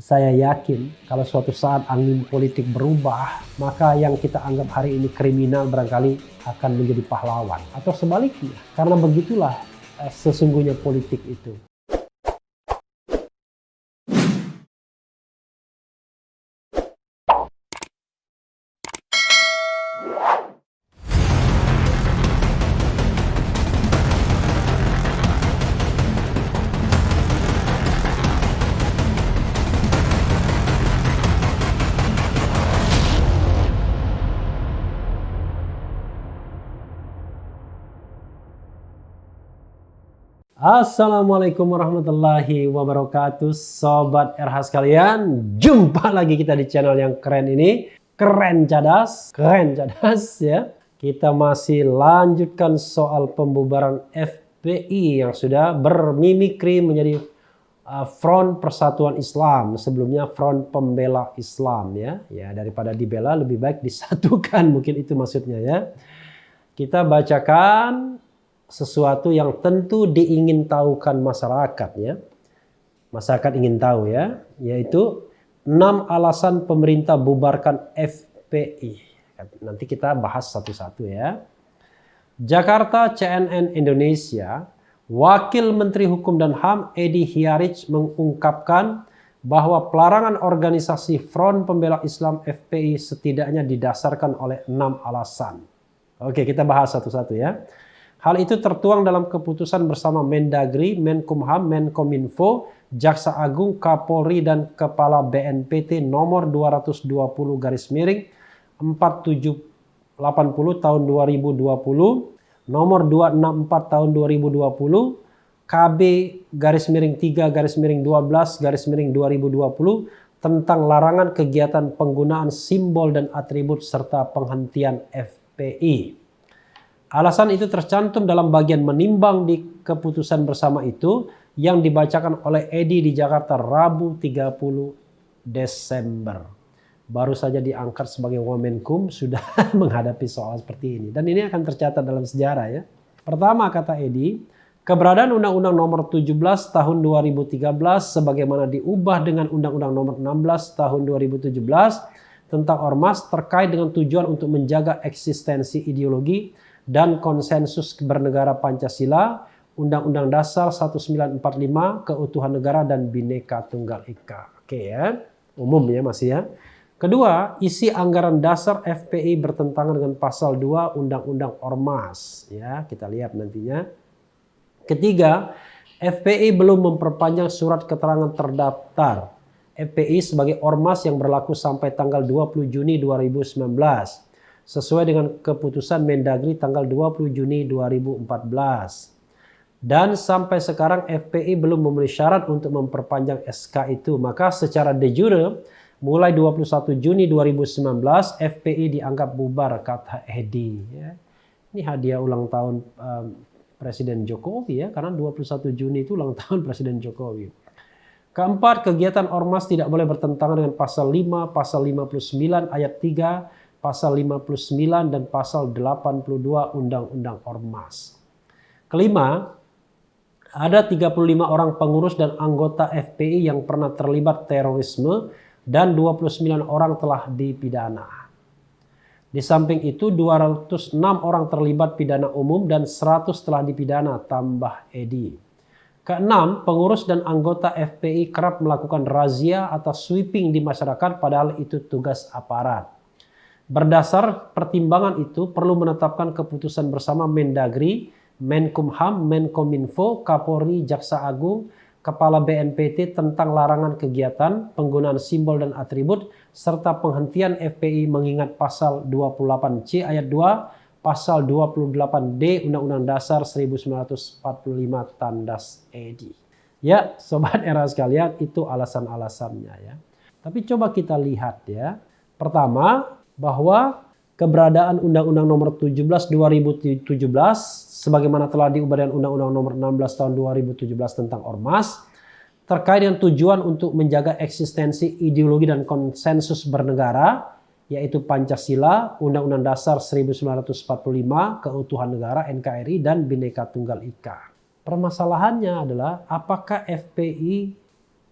Saya yakin kalau suatu saat angin politik berubah, maka yang kita anggap hari ini kriminal barangkali akan menjadi pahlawan. Atau sebaliknya, karena begitulah sesungguhnya politik itu. Assalamualaikum warahmatullahi wabarakatuh, Sobat RH sekalian. Jumpa lagi kita di channel yang keren ini, keren cadas ya. Kita masih lanjutkan soal pembubaran FPI yang sudah bermimikri menjadi Front Persatuan Islam, sebelumnya Front Pembela Islam ya. Ya, daripada dibela lebih baik disatukan, mungkin itu maksudnya ya. Kita bacakan sesuatu yang tentu diingintahukan masyarakat ya. Masyarakat ingin tahu ya, yaitu 6 alasan pemerintah bubarkan FPI. Nanti kita bahas satu-satu ya. Jakarta, CNN Indonesia, Wakil Menteri Hukum dan HAM Edi Hiarij mengungkapkan bahwa pelarangan organisasi Front Pembela Islam FPI setidaknya didasarkan oleh 6 alasan. Oke, kita bahas satu-satu ya. Hal itu tertuang dalam keputusan bersama Mendagri, Menkumham, Menkominfo, Jaksa Agung, Kapolri, dan Kepala BNPT nomor 220/4780 tahun 2020, nomor 264 tahun 2020, KB-3/12/2020 tentang larangan kegiatan penggunaan simbol dan atribut serta penghentian FPI. Alasan itu tercantum dalam bagian menimbang di keputusan bersama itu yang dibacakan oleh Edi di Jakarta Rabu 30 Desember. Baru saja diangkat sebagai Wamenkum sudah menghadapi soal seperti ini. Dan ini akan tercatat dalam sejarah ya. Pertama, kata Edi, keberadaan Undang-Undang Nomor 17 Tahun 2013 sebagaimana diubah dengan Undang-Undang Nomor 16 Tahun 2017 tentang Ormas terkait dengan tujuan untuk menjaga eksistensi ideologi dan konsensus bernegara Pancasila, Undang-Undang Dasar 1945, keutuhan negara dan Bhinneka Tunggal Ika. Oke ya, umum ya masih ya. Kedua, isi anggaran dasar FPI bertentangan dengan pasal 2 Undang-Undang Ormas. Ya, kita lihat nantinya. Ketiga, FPI belum memperpanjang surat keterangan terdaftar FPI sebagai Ormas yang berlaku sampai tanggal 20 Juni 2019. Sesuai dengan keputusan Mendagri tanggal 20 Juni 2014. Dan sampai sekarang FPI belum memenuhi syarat untuk memperpanjang SK itu. Maka secara de jure mulai 21 Juni 2019 FPI dianggap bubar, kata Edi. Ya. Ini hadiah ulang tahun Presiden Jokowi ya, karena 21 Juni itu ulang tahun Presiden Jokowi. Keempat, kegiatan Ormas tidak boleh bertentangan dengan pasal 5, pasal 59 ayat 3, pasal 59 dan pasal 82 Undang-Undang Ormas. Kelima, ada 35 orang pengurus dan anggota FPI yang pernah terlibat terorisme dan 29 orang telah dipidana. Di samping itu 206 orang terlibat pidana umum dan 100 telah dipidana, tambah Edi. Keenam, pengurus dan anggota FPI kerap melakukan razia atau sweeping di masyarakat padahal itu tugas aparat. Berdasar pertimbangan itu perlu menetapkan keputusan bersama Mendagri, Menkumham, Menkominfo, Kapolri, Jaksa Agung, Kepala BNPT tentang larangan kegiatan, penggunaan simbol dan atribut, serta penghentian FPI mengingat pasal 28C ayat 2, pasal 28D Undang-Undang Dasar 1945 tandas Edi. Ya, Sobat Era sekalian, itu alasan-alasannya ya. Tapi coba kita lihat ya. Pertama, bahwa keberadaan Undang-Undang Nomor 17 2017 sebagaimana telah diubah dengan Undang-Undang Nomor 16 Tahun 2017 tentang Ormas terkait dengan tujuan untuk menjaga eksistensi ideologi dan konsensus bernegara yaitu Pancasila, Undang-Undang Dasar 1945, keutuhan negara NKRI dan Bhinneka Tunggal Ika. Permasalahannya adalah apakah FPI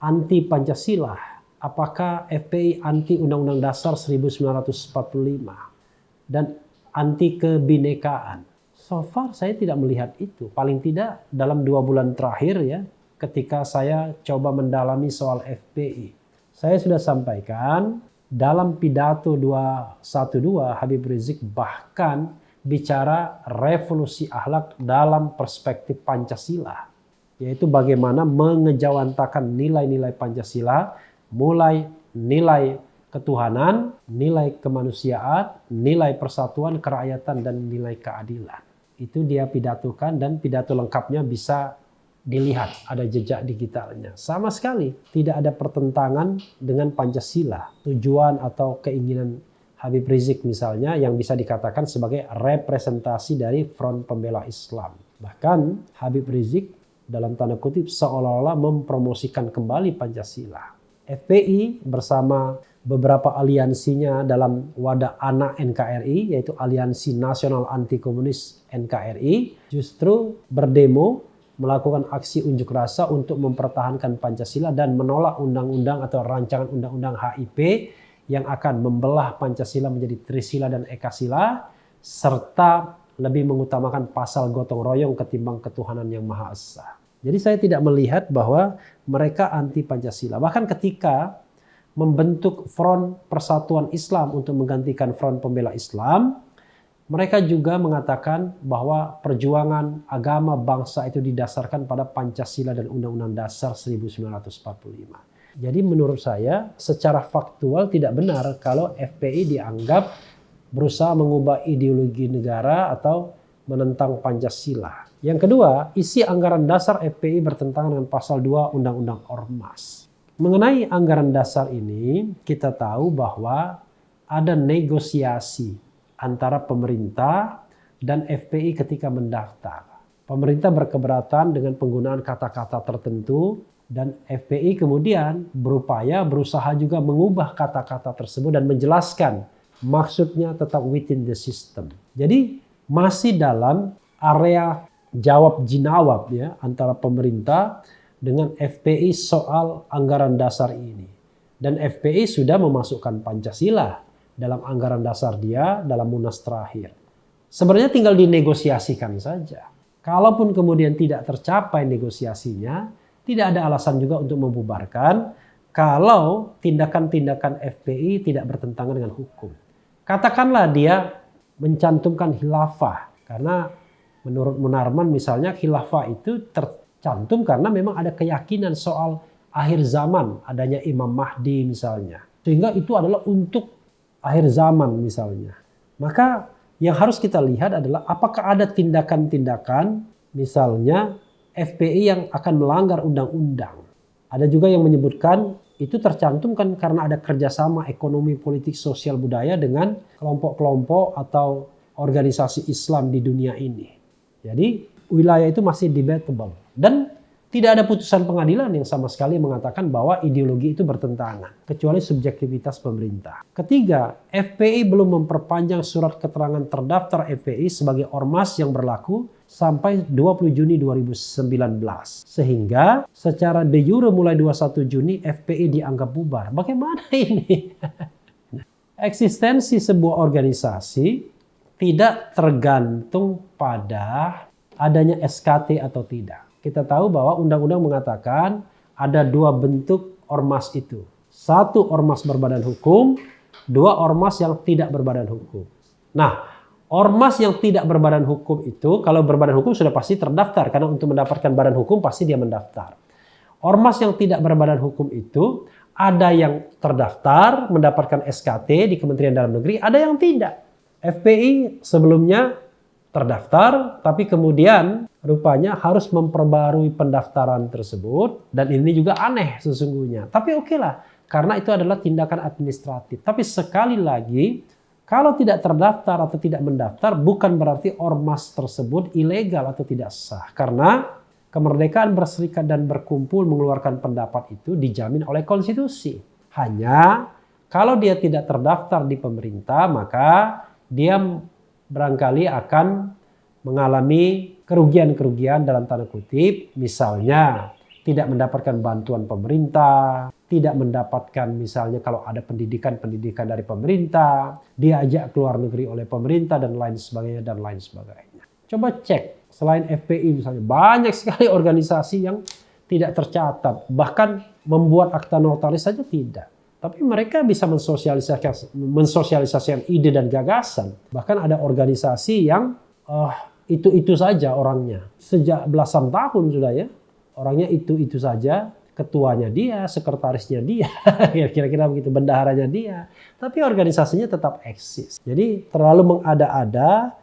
anti Pancasila? apakah FPI anti Undang-Undang Dasar 1945 dan anti kebinekaan? So far saya tidak melihat itu. Paling tidak dalam 2 bulan terakhir ya, ketika saya coba mendalami soal FPI. Saya sudah sampaikan dalam pidato 212 Habib Rizik bahkan bicara revolusi akhlak dalam perspektif Pancasila. Yaitu bagaimana mengejawantakan nilai-nilai Pancasila, mulai nilai ketuhanan, nilai kemanusiaan, nilai persatuan, kerakyatan, dan nilai keadilan. Itu dia pidatokan dan pidato lengkapnya bisa dilihat, ada jejak digitalnya. Sama sekali tidak ada pertentangan dengan Pancasila. Tujuan atau keinginan Habib Rizik misalnya yang bisa dikatakan sebagai representasi dari Front Pembela Islam. Bahkan Habib Rizik dalam tanda kutip seolah-olah mempromosikan kembali Pancasila. FPI bersama beberapa aliansinya dalam wadah anak NKRI, yaitu Aliansi Nasional Anti Komunis NKRI, justru berdemo melakukan aksi unjuk rasa untuk mempertahankan Pancasila dan menolak undang-undang atau rancangan undang-undang HIP yang akan membelah Pancasila menjadi Trisila dan Ekasila, serta lebih mengutamakan pasal gotong royong ketimbang ketuhanan yang Maha Esa. Jadi saya tidak melihat bahwa mereka anti Pancasila. Bahkan ketika membentuk Front Persatuan Islam untuk menggantikan Front Pembela Islam, mereka juga mengatakan bahwa perjuangan agama bangsa itu didasarkan pada Pancasila dan Undang-Undang Dasar 1945. Jadi menurut saya secara faktual tidak benar kalau FPI dianggap berusaha mengubah ideologi negara atau menentang Pancasila. Yang kedua, isi anggaran dasar FPI bertentangan dengan pasal 2 Undang-Undang Ormas. Mengenai anggaran dasar ini, kita tahu bahwa ada negosiasi antara pemerintah dan FPI ketika mendaftar. Pemerintah berkeberatan dengan penggunaan kata-kata tertentu dan FPI kemudian berusaha juga mengubah kata-kata tersebut dan menjelaskan maksudnya tetap within the system. Jadi masih dalam area jawab jinawab ya antara pemerintah dengan FPI soal anggaran dasar ini. Dan FPI sudah memasukkan Pancasila dalam anggaran dasar dia dalam Munas terakhir. Sebenarnya tinggal dinegosiasikan saja. Kalaupun kemudian tidak tercapai negosiasinya, tidak ada alasan juga untuk membubarkan kalau tindakan-tindakan FPI tidak bertentangan dengan hukum. Katakanlah dia mencantumkan khilafah, karena menurut Munarman misalnya khilafah itu tercantum karena memang ada keyakinan soal akhir zaman, adanya Imam Mahdi misalnya. Sehingga itu adalah untuk akhir zaman misalnya. Maka yang harus kita lihat adalah apakah ada tindakan-tindakan misalnya FPI yang akan melanggar undang-undang. Ada juga yang menyebutkan itu tercantum kan karena ada kerjasama ekonomi, politik, sosial, budaya dengan kelompok-kelompok atau organisasi Islam di dunia ini. Jadi wilayah itu masih debatable. Dan tidak ada putusan pengadilan yang sama sekali mengatakan bahwa ideologi itu bertentangan. Kecuali subjektivitas pemerintah. Ketiga, FPI belum memperpanjang surat keterangan terdaftar FPI sebagai ormas yang berlaku sampai 20 Juni 2019. Sehingga secara de jure mulai 21 Juni FPI dianggap bubar. Bagaimana ini? Eksistensi sebuah organisasi tidak tergantung pada adanya SKT atau tidak. Kita tahu bahwa undang-undang mengatakan ada 2 bentuk ormas itu. 1 ormas berbadan hukum, 2 ormas yang tidak berbadan hukum. Nah, ormas yang tidak berbadan hukum itu, kalau berbadan hukum sudah pasti terdaftar, karena untuk mendapatkan badan hukum pasti dia mendaftar. Ormas yang tidak berbadan hukum itu, ada yang terdaftar, mendapatkan SKT di Kementerian Dalam Negeri, ada yang tidak. FPI sebelumnya terdaftar, tapi kemudian rupanya harus memperbarui pendaftaran tersebut, dan ini juga aneh sesungguhnya. Tapi oke lah, karena itu adalah tindakan administratif. Tapi sekali lagi, kalau tidak terdaftar atau tidak mendaftar, bukan berarti ormas tersebut ilegal atau tidak sah. Karena kemerdekaan berserikat dan berkumpul mengeluarkan pendapat itu dijamin oleh konstitusi. Hanya kalau dia tidak terdaftar di pemerintah, maka dia barangkali akan mengalami kerugian-kerugian dalam tanda kutip, misalnya tidak mendapatkan bantuan pemerintah, tidak mendapatkan misalnya kalau ada pendidikan dari pemerintah, diajak ke luar negeri oleh pemerintah dan lain sebagainya. Coba cek, selain FPI misalnya, banyak sekali organisasi yang tidak tercatat, bahkan membuat akta notaris saja tidak. Tapi mereka bisa mensosialisasikan ide dan gagasan. Bahkan ada organisasi yang itu saja orangnya. Sejak belasan tahun sudah ya, orangnya itu saja. Ketuanya dia, sekretarisnya dia, kira-kira begitu, bendaharanya dia. Tapi organisasinya tetap eksis. Jadi terlalu mengada-ada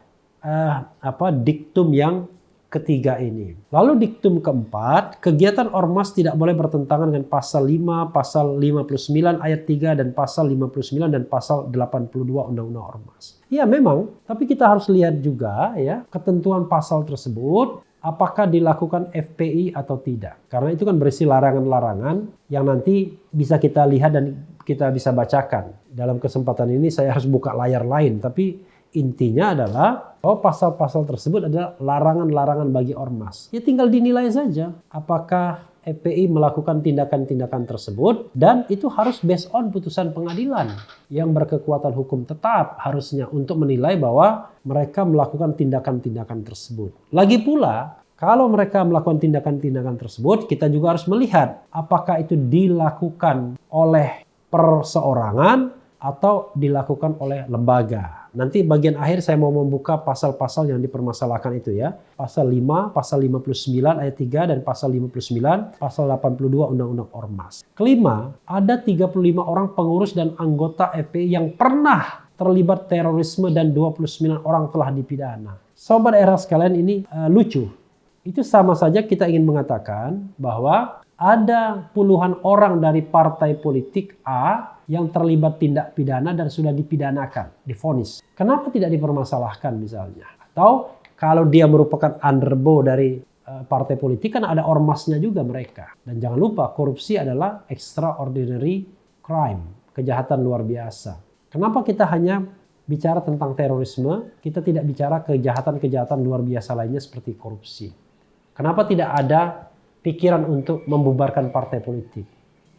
diktum yang ketiga ini. Lalu diktum keempat, kegiatan ormas tidak boleh bertentangan dengan pasal 5, pasal 59 ayat 3 dan pasal 59 dan pasal 82 Undang-Undang Ormas. Ya memang, tapi kita harus lihat juga ya ketentuan pasal tersebut apakah dilakukan FPI atau tidak. Karena itu kan berisi larangan-larangan yang nanti bisa kita lihat dan kita bisa bacakan. Dalam kesempatan ini saya harus buka layar lain, tapi intinya adalah bahwa pasal-pasal tersebut adalah larangan-larangan bagi ormas. Ya tinggal dinilai saja apakah FPI melakukan tindakan-tindakan tersebut, dan itu harus based on putusan pengadilan yang berkekuatan hukum tetap harusnya untuk menilai bahwa mereka melakukan tindakan-tindakan tersebut. Lagi pula, kalau mereka melakukan tindakan-tindakan tersebut, kita juga harus melihat apakah itu dilakukan oleh perseorangan atau dilakukan oleh lembaga. Nanti bagian akhir saya mau membuka pasal-pasal yang dipermasalahkan itu ya. Pasal 5, pasal 59 ayat 3 dan pasal 59, pasal 82 Undang-Undang Ormas. Kelima, ada 35 orang pengurus dan anggota FPI yang pernah terlibat terorisme dan 29 orang telah dipidana. Sobat era sekalian, ini lucu. Itu sama saja kita ingin mengatakan bahwa ada puluhan orang dari partai politik A yang terlibat tindak pidana dan sudah dipidanakan, divonis. Kenapa tidak dipermasalahkan misalnya? Atau kalau dia merupakan underbow dari partai politik, kan ada ormasnya juga mereka. Dan jangan lupa, korupsi adalah extraordinary crime, kejahatan luar biasa. Kenapa kita hanya bicara tentang terorisme, kita tidak bicara kejahatan-kejahatan luar biasa lainnya seperti korupsi? Kenapa tidak ada pikiran untuk membubarkan partai politik?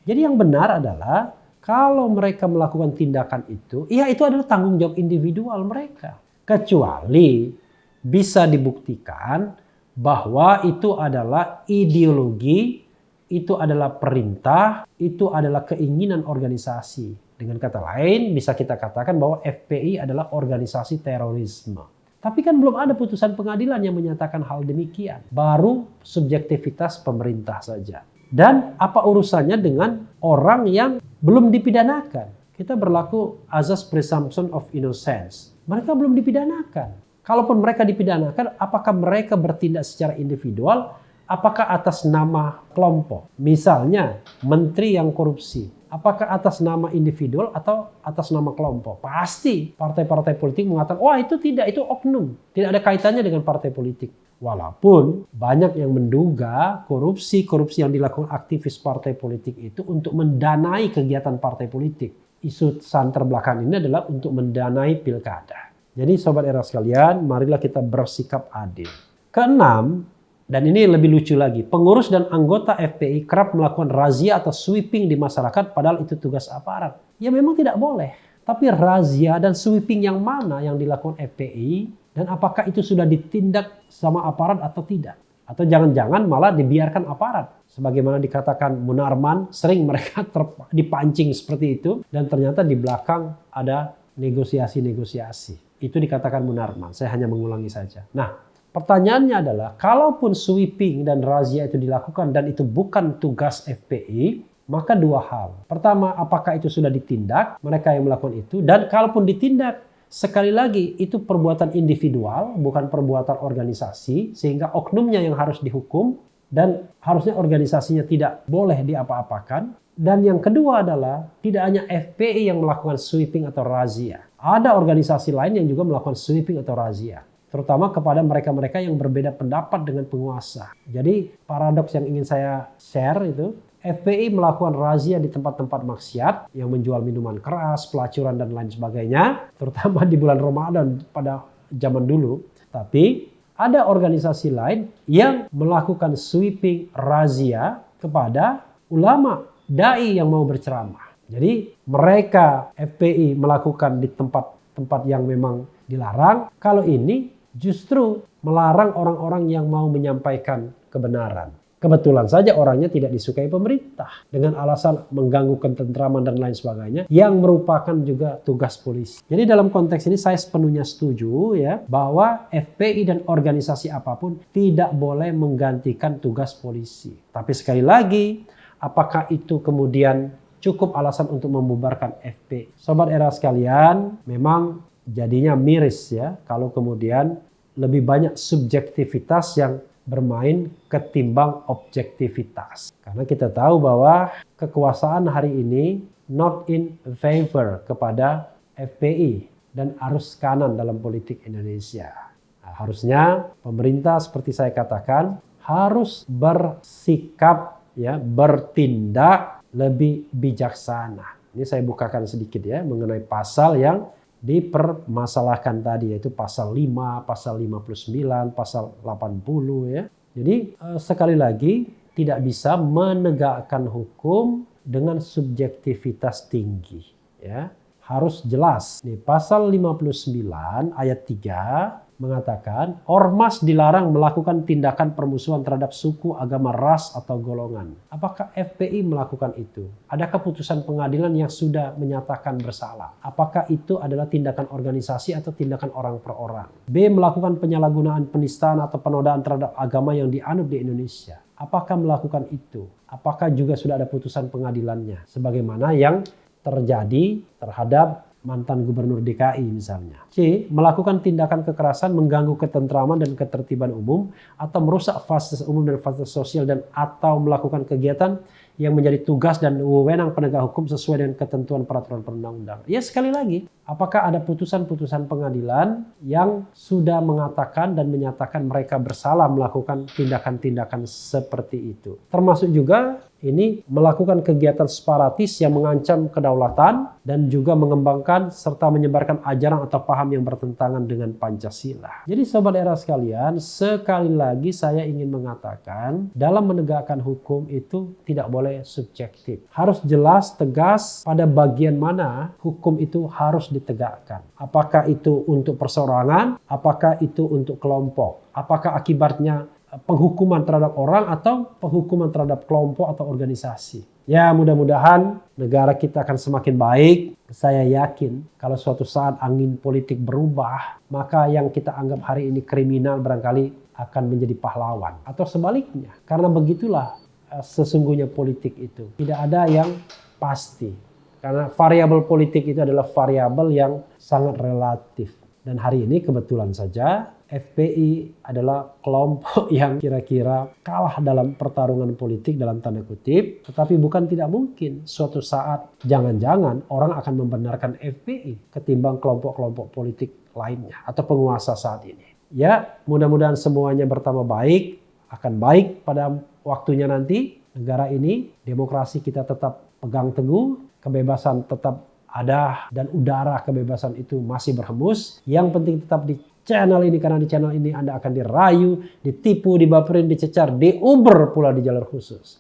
Jadi yang benar adalah kalau mereka melakukan tindakan itu, ya itu adalah tanggung jawab individual mereka. Kecuali bisa dibuktikan bahwa itu adalah ideologi, itu adalah perintah, itu adalah keinginan organisasi. Dengan kata lain, bisa kita katakan bahwa FPI adalah organisasi terorisme. Tapi kan belum ada putusan pengadilan yang menyatakan hal demikian. Baru subjektivitas pemerintah saja. Dan apa urusannya dengan orang yang belum dipidanakan? Kita berlaku azas presumption of innocence. Mereka belum dipidanakan. Kalaupun mereka dipidanakan, apakah mereka bertindak secara individual? Apakah atas nama kelompok? Misalnya, menteri yang korupsi. Apakah atas nama individual atau atas nama kelompok? Pasti partai-partai politik mengatakan, wah itu tidak, itu oknum. Tidak ada kaitannya dengan partai politik. Walaupun banyak yang menduga korupsi yang dilakukan aktivis partai politik itu untuk mendanai kegiatan partai politik. Isu santer belakang ini adalah untuk mendanai pilkada. Jadi sobat era sekalian, marilah kita bersikap adil. Keenam, dan ini lebih lucu lagi, pengurus dan anggota FPI kerap melakukan razia atau sweeping di masyarakat padahal itu tugas aparat. Ya memang tidak boleh. Tapi razia dan sweeping yang mana yang dilakukan FPI? Dan apakah itu sudah ditindak sama aparat atau tidak? Atau jangan-jangan malah dibiarkan aparat. Sebagaimana dikatakan Munarman, sering mereka dipancing seperti itu. Dan ternyata di belakang ada negosiasi-negosiasi. Itu dikatakan Munarman, saya hanya mengulangi saja. Nah, pertanyaannya adalah, kalaupun sweeping dan razia itu dilakukan dan itu bukan tugas FPI, maka dua hal. Pertama, apakah itu sudah ditindak, mereka yang melakukan itu. Dan kalaupun ditindak, sekali lagi, itu perbuatan individual, bukan perbuatan organisasi, sehingga oknumnya yang harus dihukum, dan harusnya organisasinya tidak boleh diapa-apakan. Dan yang kedua adalah, tidak hanya FPI yang melakukan sweeping atau razia. Ada organisasi lain yang juga melakukan sweeping atau razia. Terutama kepada mereka-mereka yang berbeda pendapat dengan penguasa. Jadi, paradoks yang ingin saya share itu, FPI melakukan razia di tempat-tempat maksiat yang menjual minuman keras, pelacuran dan lain sebagainya, terutama di bulan Ramadan pada zaman dulu. Tapi ada organisasi lain yang melakukan sweeping razia kepada ulama dai yang mau berceramah. Jadi mereka FPI melakukan di tempat-tempat yang memang dilarang. Kalau ini justru melarang orang-orang yang mau menyampaikan kebenaran. Kebetulan saja orangnya tidak disukai pemerintah dengan alasan mengganggu ketentraman dan lain sebagainya yang merupakan juga tugas polisi. Jadi dalam konteks ini saya sepenuhnya setuju ya bahwa FPI dan organisasi apapun tidak boleh menggantikan tugas polisi. Tapi sekali lagi, apakah itu kemudian cukup alasan untuk membubarkan FPI? Sobat Era sekalian, memang jadinya miris ya kalau kemudian lebih banyak subjektivitas yang bermain ketimbang objektivitas. Karena kita tahu bahwa kekuasaan hari ini not in favor kepada FPI dan arus kanan dalam politik Indonesia. Nah, harusnya pemerintah seperti saya katakan harus bersikap ya, bertindak lebih bijaksana. Ini saya bukakan sedikit ya mengenai pasal yang dipermasalahkan tadi, yaitu pasal 5, pasal 59, pasal 80 ya. Jadi sekali lagi tidak bisa menegakkan hukum dengan subjektivitas tinggi ya. Harus jelas. Nih pasal 59 ayat 3 mengatakan ormas dilarang melakukan tindakan permusuhan terhadap suku, agama, ras, atau golongan. Apakah FPI melakukan itu? Ada keputusan pengadilan yang sudah menyatakan bersalah. Apakah itu adalah tindakan organisasi atau tindakan orang per orang? B. Melakukan penyalahgunaan penistaan atau penodaan terhadap agama yang dianut di Indonesia. Apakah melakukan itu? Apakah juga sudah ada putusan pengadilannya? Sebagaimana yang terjadi terhadap mantan gubernur DKI misalnya. C. Melakukan tindakan kekerasan mengganggu ketentraman dan ketertiban umum atau merusak fasilitas umum dan fasilitas sosial dan atau melakukan kegiatan yang menjadi tugas dan wewenang penegak hukum sesuai dengan ketentuan peraturan perundang-undangan. Ya sekali lagi, apakah ada putusan-putusan pengadilan yang sudah mengatakan dan menyatakan mereka bersalah melakukan tindakan-tindakan seperti itu? Termasuk juga ini melakukan kegiatan separatis yang mengancam kedaulatan dan juga mengembangkan serta menyebarkan ajaran atau paham yang bertentangan dengan Pancasila. Jadi Sobat Era sekalian, sekali lagi saya ingin mengatakan dalam menegakkan hukum itu tidak boleh subjektif. Harus jelas, tegas pada bagian mana hukum itu harus ditegakkan. Apakah itu untuk perseorangan, apakah itu untuk kelompok, apakah akibatnya penghukuman terhadap orang atau penghukuman terhadap kelompok atau organisasi. Ya mudah-mudahan negara kita akan semakin baik. Saya yakin kalau suatu saat angin politik berubah, maka yang kita anggap hari ini kriminal barangkali akan menjadi pahlawan. Atau sebaliknya, karena begitulah sesungguhnya politik itu. Tidak ada yang pasti. Karena variabel politik itu adalah variabel yang sangat relatif. Dan hari ini kebetulan saja FPI adalah kelompok yang kira-kira kalah dalam pertarungan politik dalam tanda kutip. Tetapi bukan tidak mungkin suatu saat jangan-jangan orang akan membenarkan FPI ketimbang kelompok-kelompok politik lainnya atau penguasa saat ini. Ya mudah-mudahan semuanya bertambah baik, akan baik pada waktunya nanti. Negara ini, demokrasi kita tetap pegang teguh, kebebasan tetap ada dan udara kebebasan itu masih berhembus. Yang penting tetap di channel ini, karena di channel ini Anda akan dirayu, ditipu, dibaperin, dicecar, diuber pula di jalur khusus.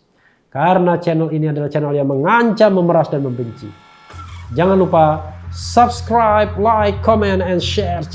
Karena channel ini adalah channel yang mengancam, memeras, dan membenci. Jangan lupa subscribe, like, comment, and share.